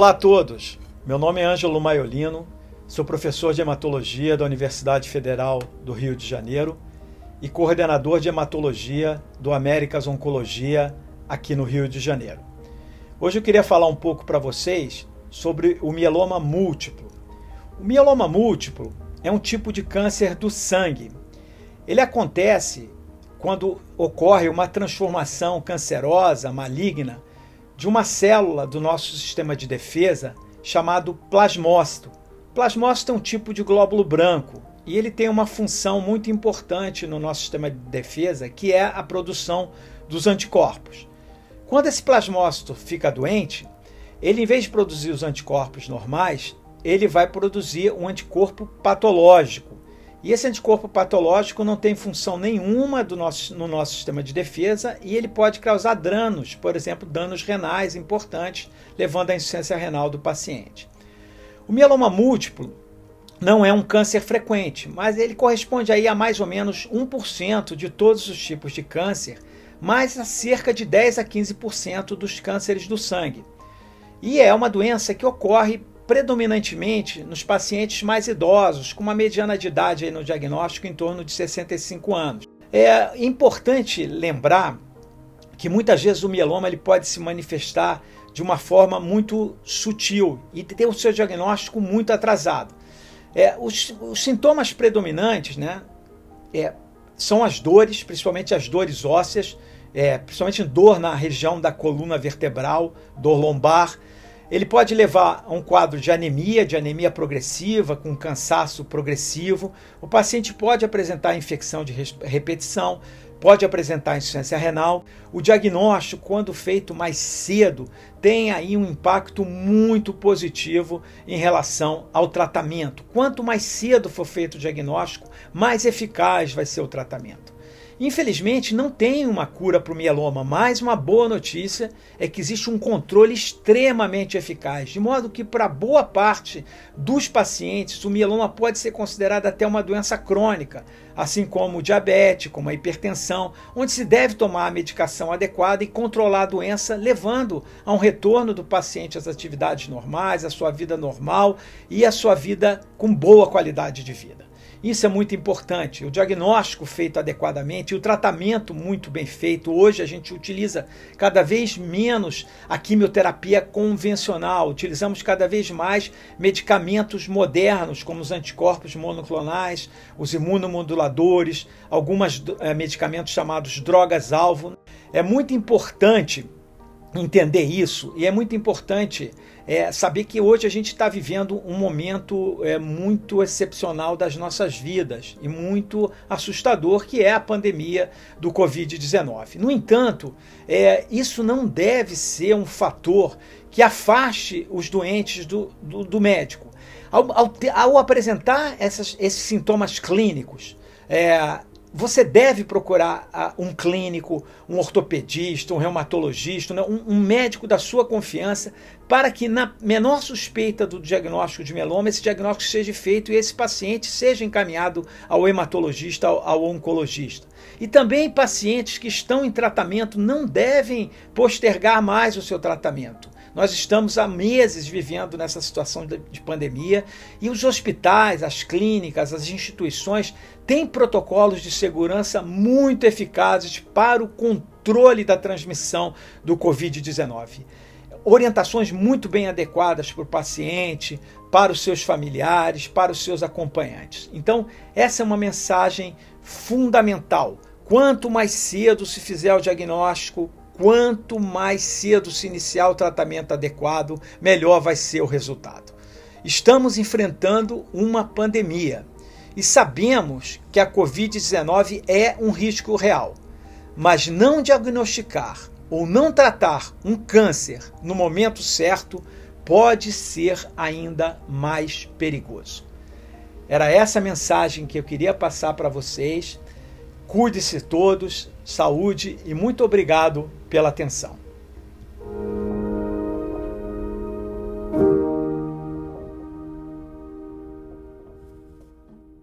Olá a todos, meu nome é Ângelo Maiolino, sou professor de hematologia da Universidade Federal do Rio de Janeiro e coordenador de hematologia do Américas Oncologia aqui no Rio de Janeiro. Hoje eu queria falar um pouco para vocês sobre o mieloma múltiplo. O mieloma múltiplo é um tipo de câncer do sangue. Ele acontece quando ocorre uma transformação cancerosa, maligna, de uma célula do nosso sistema de defesa chamado plasmócito. Plasmócito é um tipo de glóbulo branco e ele tem uma função muito importante no nosso sistema de defesa, que é a produção dos anticorpos. Quando esse plasmócito fica doente, ele, em vez de produzir os anticorpos normais, ele vai produzir um anticorpo patológico. E esse anticorpo patológico não tem função nenhuma no nosso sistema de defesa e ele pode causar danos, por exemplo, danos renais importantes, levando à insuficiência renal do paciente. O mieloma múltiplo não é um câncer frequente, mas ele corresponde aí a mais ou menos 1% de todos os tipos de câncer, mais a cerca de 10 a 15% dos cânceres do sangue. E é uma doença que ocorre predominantemente nos pacientes mais idosos, com uma mediana de idade aí no diagnóstico em torno de 65 anos. É importante lembrar que muitas vezes o mieloma ele pode se manifestar de uma forma muito sutil e ter o seu diagnóstico muito atrasado. Os sintomas predominantes, são as dores, principalmente as dores ósseas, principalmente dor na região da coluna vertebral, dor lombar. Ele pode levar a um quadro de anemia progressiva, com cansaço progressivo. O paciente pode apresentar infecção de repetição, pode apresentar insuficiência renal. O diagnóstico, quando feito mais cedo, tem aí um impacto muito positivo em relação ao tratamento. Quanto mais cedo for feito o diagnóstico, mais eficaz vai ser o tratamento. Infelizmente, não tem uma cura para o mieloma, mas uma boa notícia é que existe um controle extremamente eficaz, de modo que para boa parte dos pacientes o mieloma pode ser considerado até uma doença crônica, assim como o diabetes, como a hipertensão, onde se deve tomar a medicação adequada e controlar a doença, levando a um retorno do paciente às atividades normais, à sua vida normal e à sua vida com boa qualidade de vida. Isso é muito importante, o diagnóstico feito adequadamente e o tratamento muito bem feito. Hoje a gente utiliza cada vez menos a quimioterapia convencional, utilizamos cada vez mais medicamentos modernos, como os anticorpos monoclonais, os imunomoduladores, alguns medicamentos chamados drogas-alvo. É muito importante entender isso e é muito importante saber que hoje a gente está vivendo um momento muito excepcional das nossas vidas e muito assustador, que é a pandemia do Covid-19. No entanto, isso não deve ser um fator que afaste os doentes do médico. Ao apresentar esses sintomas clínicos, você deve procurar um clínico, um ortopedista, um reumatologista, um médico da sua confiança, para que na menor suspeita do diagnóstico de mieloma, esse diagnóstico seja feito e esse paciente seja encaminhado ao hematologista, ao oncologista. E também pacientes que estão em tratamento não devem postergar mais o seu tratamento. Nós estamos há meses vivendo nessa situação de pandemia e os hospitais, as clínicas, as instituições têm protocolos de segurança muito eficazes para o controle da transmissão do Covid-19. Orientações muito bem adequadas para o paciente, para os seus familiares, para os seus acompanhantes. Então, essa é uma mensagem fundamental. Quanto mais cedo se fizer o diagnóstico, quanto mais cedo se iniciar o tratamento adequado, melhor vai ser o resultado. Estamos enfrentando uma pandemia e sabemos que a Covid-19 é um risco real, mas não diagnosticar ou não tratar um câncer no momento certo pode ser ainda mais perigoso. Era essa a mensagem que eu queria passar para vocês. Cuide-se todos, saúde e muito obrigado pela atenção.